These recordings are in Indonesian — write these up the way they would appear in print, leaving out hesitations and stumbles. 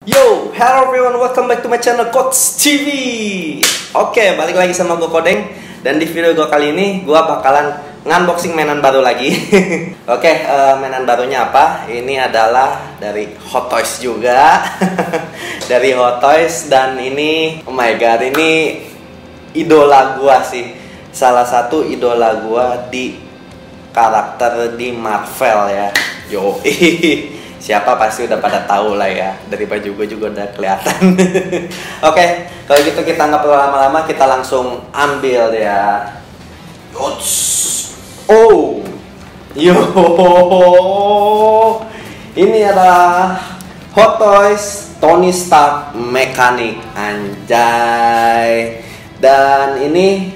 Yo, hello everyone, welcome back to my channel Coach TV. Oke, balik lagi sama gue Kodeng. Dan di video gue kali ini, gue bakalan ngunboxing mainan baru lagi. Oke, mainan barunya apa? Ini adalah dari Hot Toys juga. Dari Hot Toys. Dan ini, oh my god, ini idola gue sih. Salah satu idola gue di karakter di Marvel ya. Yo, siapa pasti udah pada tahu lah ya, dari baju gue juga udah kelihatan. Oke, kalau gitu kita nggak perlu lama-lama, kita langsung ambil ya. Oh, yo, ini adalah Hot Toys Tony Stark Mechanic, anjay. Dan ini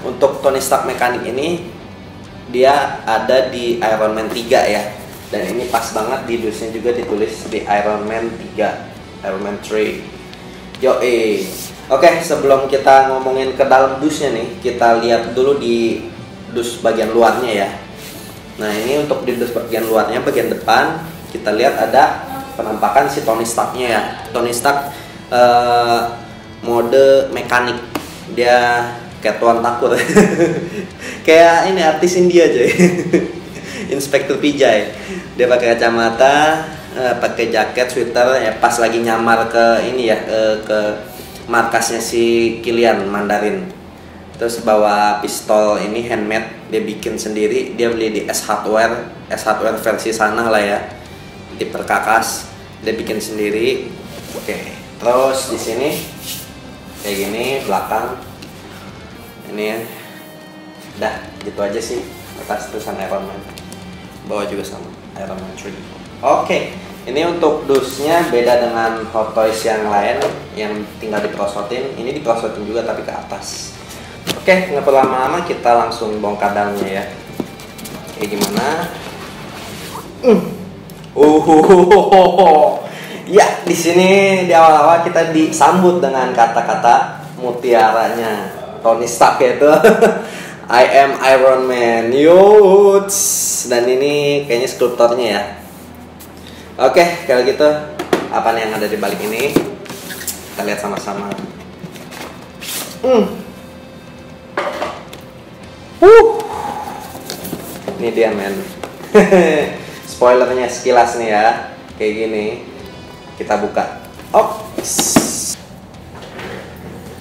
untuk Tony Stark Mechanic ini dia ada di Iron Man 3 ya. Dan ini pas banget di dusnya juga ditulis di Iron Man 3, Iron Man 3. Oke, sebelum kita ngomongin ke dalam dusnya nih, kita lihat dulu di dus bagian luarnya ya. Nah, ini untuk di dus bagian luarnya, bagian depan, kita lihat ada penampakan si Tony Stark-nya ya. Tony Stark mode mekanik. Dia kayak tuan takur. Kayak ini artis India aja. Inspektur Vijay. Dia pakai kacamata, pakai jaket, sweater ya, pas lagi nyamar ke ini ya, ke markasnya si Kylian Mandarin. Terus bawa pistol ini handmade, dia bikin sendiri, dia beli di S Hardware versi sana lah ya. Di perkakas, dia bikin sendiri. Oke. Terus di sini kayak gini belakang. Ini ya. Dah, gitu aja sih. Atas tulisan Iron Man. Bawah juga sama Iron Man 3. Oke, ini untuk dusnya beda dengan Hot Toys yang lain yang tinggal diperosotin. Ini diperosotin juga tapi ke atas. Oke, nggak perlu lama-lama, kita langsung bongkar dalamnya ya. Kayak gimana? Ya, di sini di awal-awal kita disambut dengan kata-kata mutiaranya Tony Stark yaitu I am Iron Man, yuts. Dan ini kayaknya skulptornya ya. Oke, kalau gitu apa nih yang ada di balik ini? Kita lihat sama-sama. Ini dia men. Spoilernya sekilas nih ya, kayak gini. Kita buka.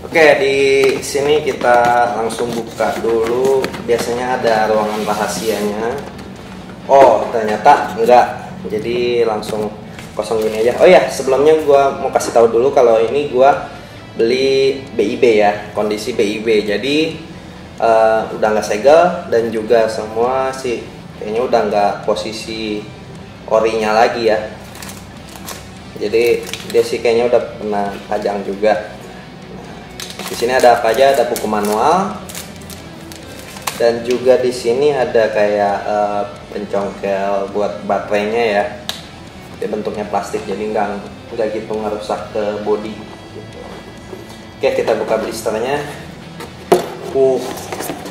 Oke, di sini kita langsung buka dulu. Biasanya ada ruangan rahasianya. Oh, ternyata enggak. Jadi langsung kosong gini aja. Oh ya, sebelumnya gua mau kasih tahu dulu kalau ini gua beli BIB ya, kondisi BIB. Jadi udah nggak segel dan juga semua sih kayaknya udah nggak posisi orinya lagi ya. Jadi dia sih kayaknya udah pernah pajang juga. Di sini ada apa aja? Ada buku manual dan juga di sini ada kayak pencongkel buat baterainya ya. Dia bentuknya plastik jadi nggak gitu ngerusak ke body. Gitu. Oke, kita buka blisternya.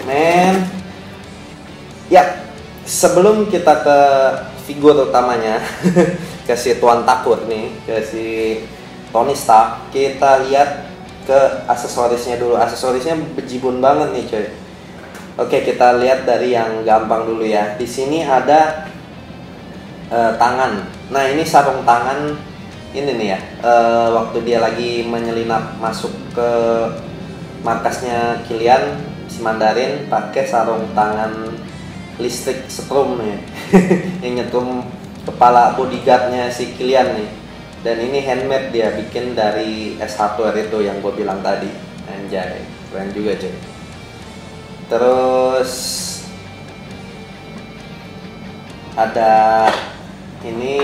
Men. Ya, sebelum kita ke figur utamanya, ke si Tuan Takur nih, ke si Tony Stark, kita lihat ke aksesorisnya dulu. Aksesorisnya bejibun banget nih coy. Oke, kita lihat dari yang gampang dulu ya. Di sini ada tangan. Nah, ini sarung tangan ini nih ya. Waktu dia lagi menyelinap masuk ke markasnya Kylian si Mandarin, pakai sarung tangan listrik setrum nih. Yang nyetrum kepala bodyguardnya si Kylian nih. Dan ini handmade, dia bikin dari S Hardware itu yang gue bilang tadi. Anjay, keren juga cuy. Terus ada ini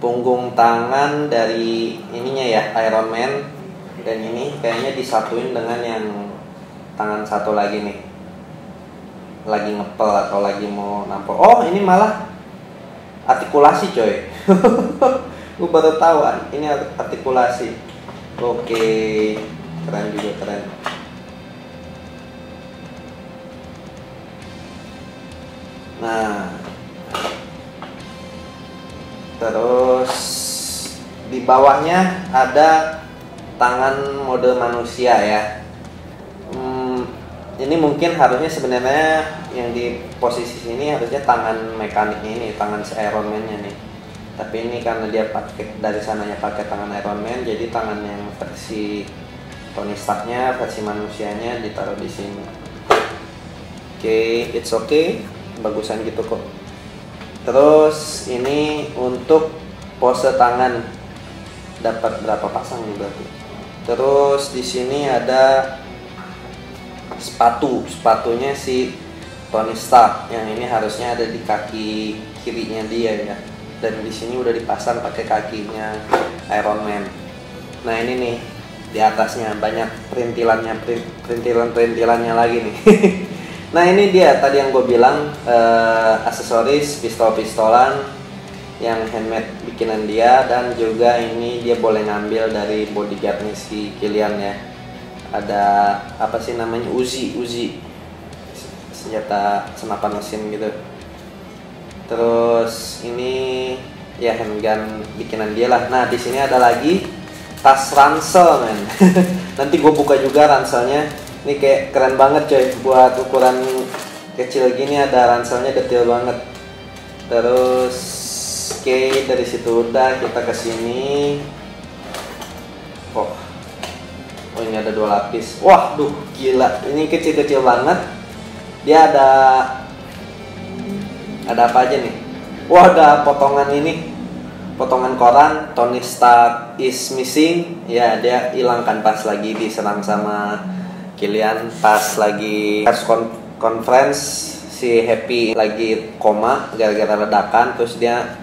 punggung tangan dari ininya ya, Iron Man. Dan ini kayaknya disatuin dengan yang tangan satu lagi nih, lagi ngepel atau lagi mau nampol. Oh, ini malah artikulasi coy. Gue baru tahu ini artikulasi. Oke, keren juga, keren. Nah, terus Di bawahnya ada tangan mode manusia ya. Ini mungkin harusnya sebenarnya yang di posisi sini harusnya tangan mekaniknya ini, tangan si Iron Man-nya nih. Tapi ini karena dia pakai dari sananya pakai tangan Iron Man, jadi tangan yang versi Tony Stark-nya, versi manusianya ditaruh di sini. Oke, it's okay, bagusan gitu kok. Terus ini untuk pose tangan, dapat berapa pasang nih berarti? Terus di sini ada sepatunya si Tony Stark, yang ini harusnya ada di kaki kirinya dia ya, dan di sini udah dipasang pakai kakinya Iron Man. Nah ini nih di atasnya banyak perintilannya lagi nih. Nah ini dia tadi yang gue bilang, aksesoris pistol-pistolan yang handmade bikinan dia, dan juga ini dia boleh ngambil dari bodyguardnya si Killian ya. Ada apa sih namanya, Uzi, senjata senapan mesin gitu. Terus ini ya handgun bikinan dia lah. Nah di sini ada lagi tas ransel men. Nanti gue buka juga ranselnya. Ini kayak keren banget coy, buat ukuran kecil gini ada ranselnya, detail banget. Terus oke, dari situ udah kita ke sini. Oh ini ada 2 lapis. Wah, duh gila. Ini kecil-kecil banget. Dia ada apa aja nih? Wah, ada potongan ini. Potongan koran Tony Stark is missing. Ya, dia hilang kan pas lagi diserang sama Killian, pas lagi press conference si Happy lagi koma gara-gara ledakan, terus dia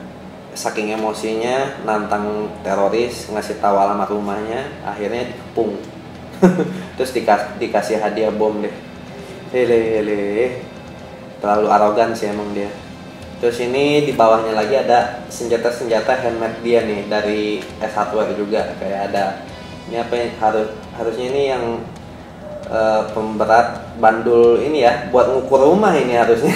saking emosinya nantang teroris, ngasih tahu alamat rumahnya, akhirnya dikepung. Terus dikasih hadiah bom deh. Hele, terlalu arogan sih emang dia. Terus ini di bawahnya lagi ada senjata-senjata handmade dia nih dari S-Hardware juga, kayak ada ini apa yang harusnya ini yang pemberat bandul ini ya, buat ngukur rumah ini harusnya.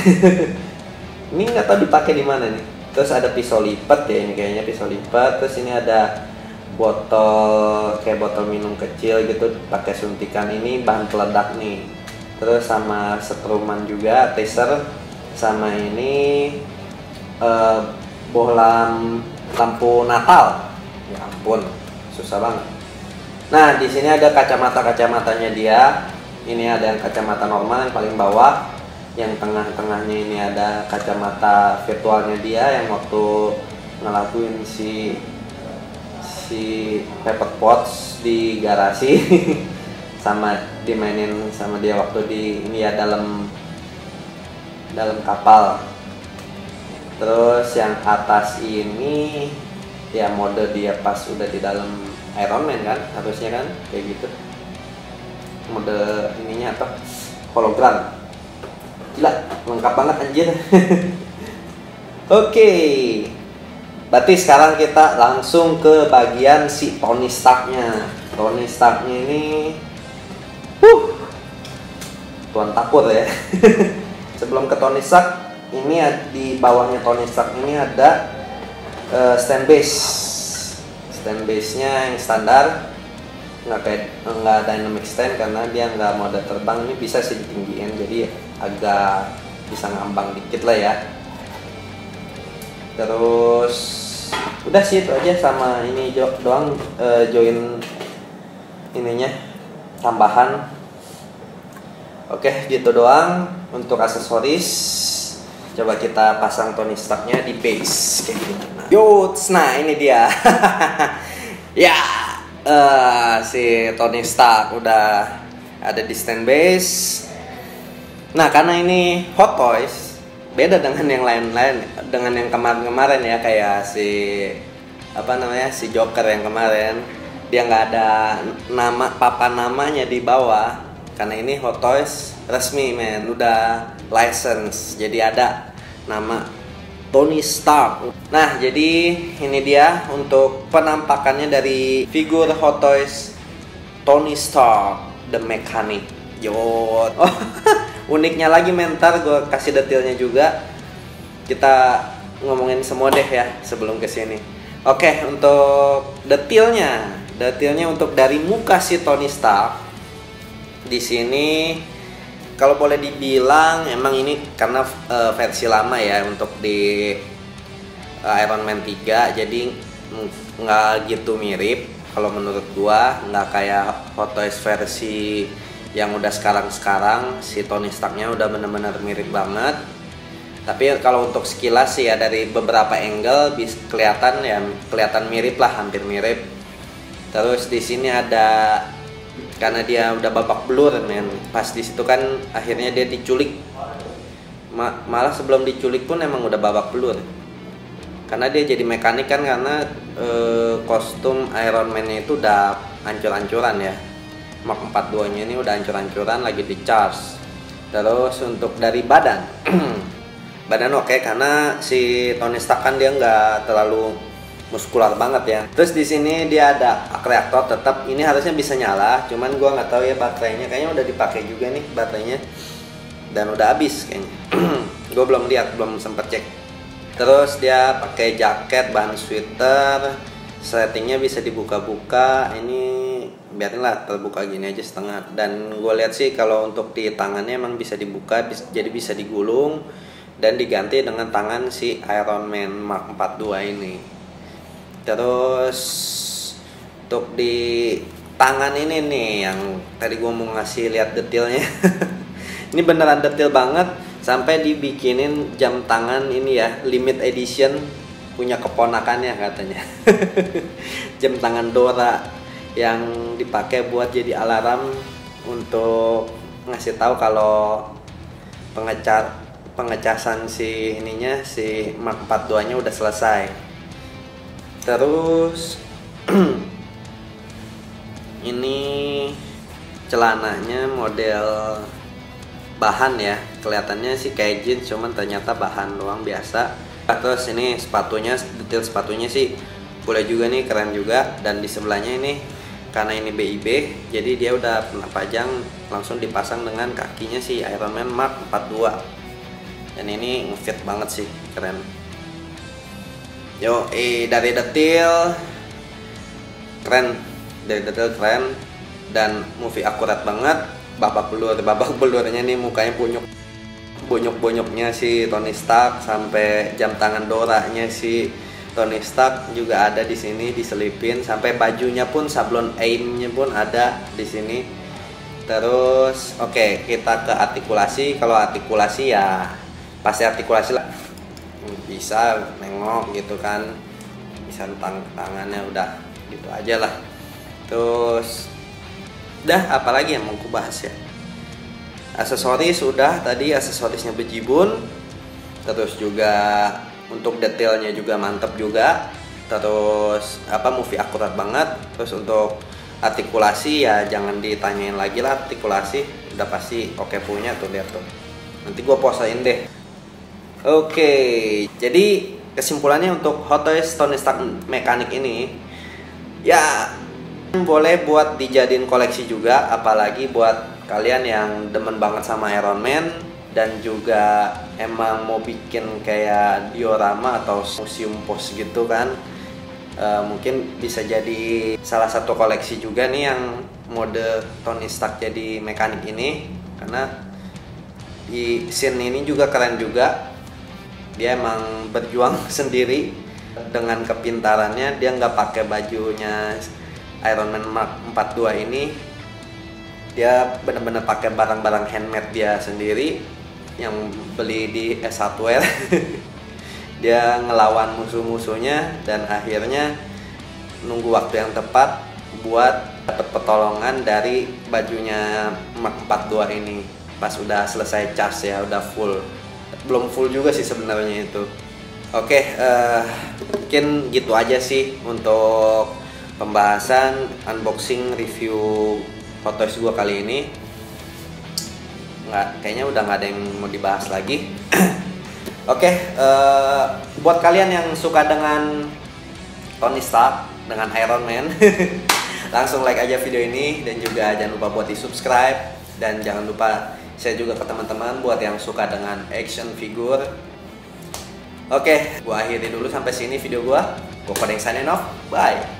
Ini nggak tahu dipakai di mana nih. Terus ada pisau lipat ya, ini kayaknya pisau lipat. Terus ini ada botol, kayak botol minum kecil gitu, pakai suntikan ini bahan peledak nih. Terus sama setruman juga, taser, sama ini bohlam lampu Natal. Ya ampun, susah banget. Nah di sini ada kacamatanya dia. Ini ada yang kacamata normal yang paling bawah, yang tengah-tengahnya ini ada kacamata virtualnya dia yang waktu ngelakuin si Pepper Potts di garasi. Sama dimainin sama dia waktu di ini ya, dalam kapal. Terus yang atas ini ya mode dia pas udah di dalam Iron Man kan, harusnya kan kayak gitu. Mode ininya apa, hologram. Gila, lengkap banget anjir. Oke. Berarti sekarang kita langsung ke bagian si Tony Stark-nya. Tony Stark-nya ini tuan takut ya. Sebelum ke Tony Stark, ini di bawahnya Tony Stark ini ada stand base. Stand base-nya yang standar, nggak dynamic stand karena dia nggak mode terbang. Ini bisa sih ditinggiin, jadi agak bisa ngambang dikit lah ya. Terus udah sih itu aja, sama ini doang join ininya tambahan. Oke gitu doang untuk aksesoris. Coba kita pasang Tony Stark-nya di base kayak gimana. Nah ini dia. Ya si Tony Stark udah ada di stand base. Nah karena ini Hot Toys, beda dengan yang lain-lain, dengan yang kemarin-kemarin ya, kayak si si Joker yang kemarin, dia nggak ada papan namanya di bawah, karena ini Hot Toys resmi men, udah license, jadi ada nama Tony Stark. Nah jadi ini dia untuk penampakannya dari figur Hot Toys Tony Stark The Mechanic. Yot. Uniknya lagi mentar gue kasih detailnya juga. Kita ngomongin semua deh ya sebelum kesini. Oke, untuk detailnya untuk dari muka si Tony Stark di sini, kalau boleh dibilang emang ini karena versi lama ya untuk di Iron Man 3, jadi nggak gitu mirip. Kalau menurut gua nggak kayak Hot Toys versi yang udah sekarang si Tony Starknya udah bener-bener mirip banget. Tapi kalau untuk sekilas sih ya dari beberapa angle bisa kelihatan mirip lah, hampir mirip. Terus di sini ada, karena dia udah babak belur men. Pas di situ kan akhirnya dia diculik. Malah sebelum diculik pun emang udah babak belur. Karena dia jadi mekanik kan, karena kostum Iron Man-nya itu udah hancur-hancuran ya. Mark 42-nya ini udah hancur-hancuran, lagi di charge. Terus untuk dari badan badan oke, karena si Tony Stark kan dia nggak terlalu muskular banget ya. Terus di sini dia ada arc reactor, tetap ini harusnya bisa nyala, cuman gua nggak tahu ya baterainya, kayaknya udah dipakai juga nih baterainya dan udah habis kayaknya. Gue belum lihat, belum sempet cek. Terus dia pakai jaket bahan sweater, settingnya bisa dibuka-buka. Ini biarinlah terbuka gini aja setengah. Dan gue lihat sih kalau untuk di tangannya emang bisa dibuka, jadi bisa digulung dan diganti dengan tangan si Iron Man Mark 42 ini. Terus untuk di tangan ini nih yang tadi gue mau ngasih lihat detailnya. Ini beneran detail banget, sampai dibikinin jam tangan ini ya, limited edition punya keponakannya katanya. Jam tangan Dora yang dipakai buat jadi alarm untuk ngasih tahu kalau pengecasan si ininya, si Mark 42 nya udah selesai. Terus ini celananya model bahan ya, kelihatannya sih kayak jeans, cuman ternyata bahan doang biasa. Terus ini sepatunya, detail sepatunya sih boleh juga nih, keren juga. Dan di sebelahnya ini karena ini BIB, jadi dia udah pernah pajang, langsung dipasang dengan kakinya si Iron Man Mark 42. Dan ini ngefit banget sih, keren. Dari detail keren, dan movie akurat banget. Babak belurnya nih, mukanya bonyoknya si Tony Stark, sampai jam tangan Dora-nya si Tony Stark juga ada di sini diselipin, sampai bajunya pun, sablon aimnya pun ada di sini. Terus oke, kita ke artikulasi. Kalau artikulasi ya pasti artikulasi lah, bisa nengok gitu kan, bisa tangannya, udah gitu aja lah. Terus udah, apalagi yang mau aku bahas ya, aksesoris udah, tadi aksesorisnya bejibun. Terus juga untuk detailnya juga mantep juga. Terus movie akurat banget. Terus untuk artikulasi ya jangan ditanyain lagi lah, artikulasi udah pasti oke punya tuh, lihat tuh, nanti gue posain deh. Oke, jadi kesimpulannya untuk Hot Toys Tony Stark Mechanic ini ya boleh buat dijadiin koleksi juga, apalagi buat kalian yang demen banget sama Iron Man dan juga emang mau bikin kayak diorama atau museum pos gitu kan. Mungkin bisa jadi salah satu koleksi juga nih yang mode Tony Stark jadi mekanik ini, karena di scene ini juga keren juga. Dia emang berjuang sendiri dengan kepintarannya. Dia nggak pakai bajunya Iron Man Mark 42 ini. Dia benar-benar pakai barang-barang handmade dia sendiri yang beli di S Hardware. Dia ngelawan musuh-musuhnya dan akhirnya nunggu waktu yang tepat buat dapat pertolongan dari bajunya Mark 42 ini. Pas udah selesai charge ya, udah full. Belum full juga sih sebenarnya itu. Oke, mungkin gitu aja sih untuk pembahasan unboxing review Hot Toys gua kali ini. Kayaknya udah nggak ada yang mau dibahas lagi. Oke, buat kalian yang suka dengan Tony Stark, dengan Iron Man, langsung like aja video ini, dan juga jangan lupa buat di subscribe, dan jangan lupa share juga ke teman-teman buat yang suka dengan action figure. Oke, gua akhiri dulu sampai sini video gua. Gua Kodeng signing off. Bye.